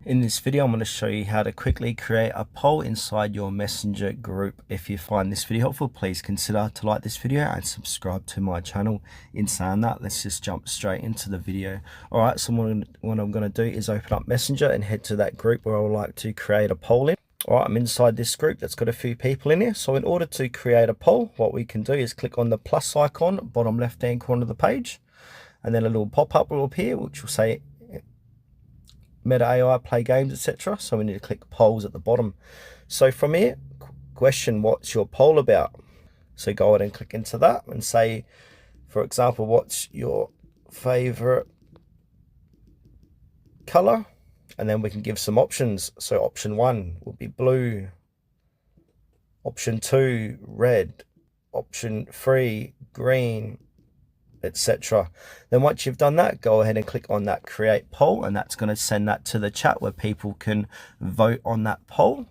In this video, I'm going to show you how to quickly create a poll inside your Messenger group. If you find this video helpful, please consider to like this video and subscribe to my channel. In saying that, let's just jump straight into the video. All right, so what I'm going to do is open up Messenger and head to that group where I would like to create a poll in. All right, I'm inside this group that's got a few people in here. So in order to create a poll, what we can do is click on the plus icon, bottom left-hand corner of the page, and then a little pop-up will appear, which will say Meta AI, play games, etc. So we need to click polls at the bottom. So from here, question, what's your poll about? So go ahead and click into that and say, for example, what's your favorite color? And then we can give some options. So option 1 will be blue, option 2 red, option 3 green, etc. Then once you've done that, go ahead and click on that create poll, and that's going to send that to the chat where people can vote on that poll.